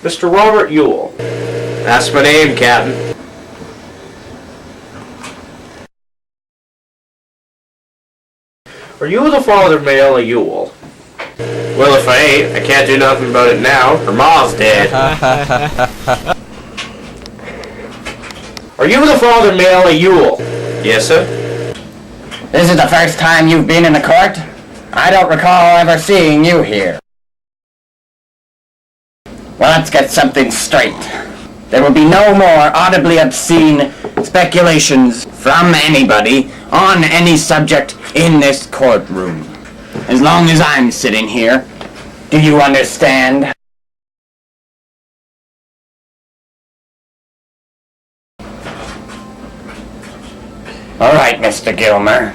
Mr. Robert Ewell. That's my name, Captain. Are you the father of Mayella Ewell? Well, if I ain't, I can't do nothing about it now. Her ma's dead. Are you the father of Mayella Ewell? Yes, sir. This is the first time you've been in the court? I don't recall ever seeing you here. Well, let's get something straight. There will be no more audibly obscene speculations from anybody on any subject in this courtroom. As long as I'm sitting here. Do you understand? All right, Mr. Gilmer.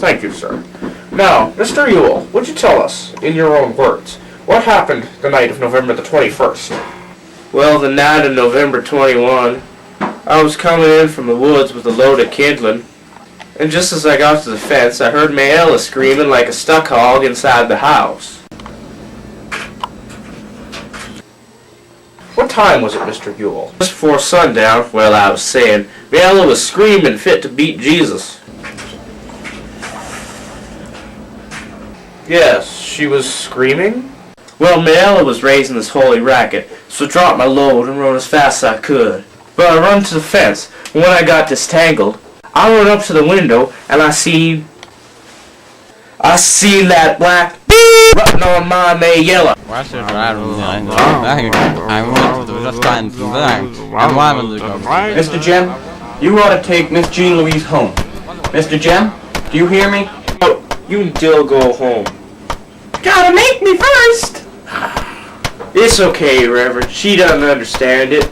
Thank you, sir. Now, Mr. Ewell, would you tell us, in your own words, what happened the night of November the 21st? Well, the night of November 21, I was coming in from the woods with a load of kindling, and just as I got to the fence, I heard Mayella screaming like a stuck hog inside the house. What time was it, Mr. Ewell? Just before sundown, well, I was saying, Mayella was screaming fit to beat Jesus. Yes, she was screaming? Well, Mayella was raising this holy racket, so I dropped my load and run as fast as I could. But I run to the fence, and when I got distangled, I run up to the window, and I seen that black running on my Mayella. Mr. Jem, you ought to take Miss Jean Louise home. Mr. Jem, do you hear me? Oh, you can still go home. Gotta make me first! It's okay, Reverend. She doesn't understand it.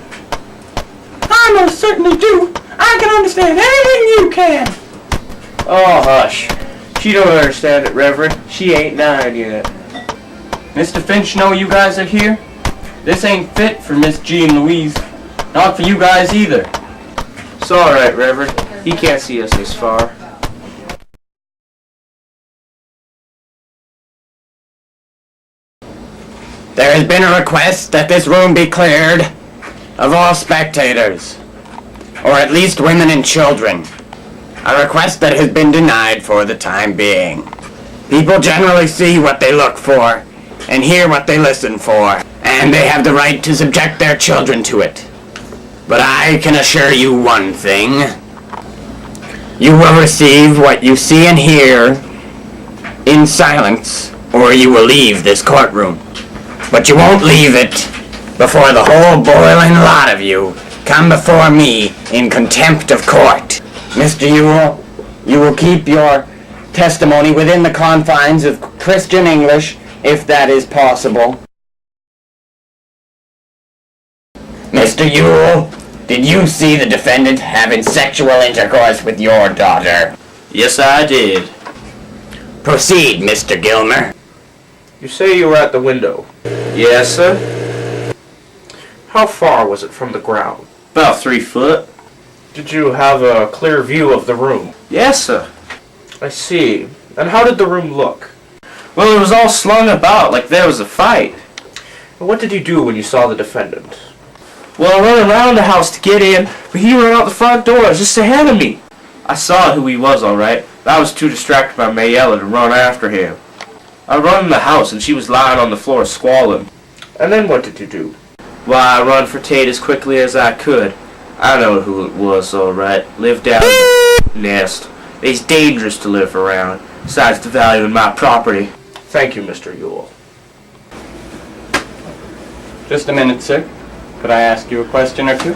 I most certainly do. I can understand anything you can. Oh, hush. She don't understand it, Reverend. She ain't 9 yet. Mr. Finch, know you guys are here? This ain't fit for Miss Jean Louise. Not for you guys either. It's alright, Reverend. He can't see us this far. There has been a request that this room be cleared of all spectators, or at least women and children. A request that has been denied for the time being. People generally see what they look for and hear what they listen for, and they have the right to subject their children to it. But I can assure you one thing. You will receive what you see and hear in silence, or you will leave this courtroom. But you won't leave it before the whole boiling lot of you come before me in contempt of court. Mr. Ewell, you will keep your testimony within the confines of Christian English, if that is possible. Mr. Ewell, did you see the defendant having sexual intercourse with your daughter? Yes, I did. Proceed, Mr. Gilmer. You say you were at the window. Yes, sir. How far was it from the ground? About 3 foot. Did you have a clear view of the room? Yes, sir. I see. And how did the room look? Well, it was all slung about like there was a fight. And what did you do when you saw the defendant? Well, I ran around the house to get in, but he ran out the front door just ahead of me. I saw who he was, all right, but I was too distracted by Mayella to run after him. I run in the house, and she was lying on the floor squalling. And then what did you do? Well, I run for Tate as quickly as I could. I know who it was, all right. Lived down in the nest. It's dangerous to live around, besides the value of my property. Thank you, Mr. Ewell. Just a minute, sir. Could I ask you a question or two?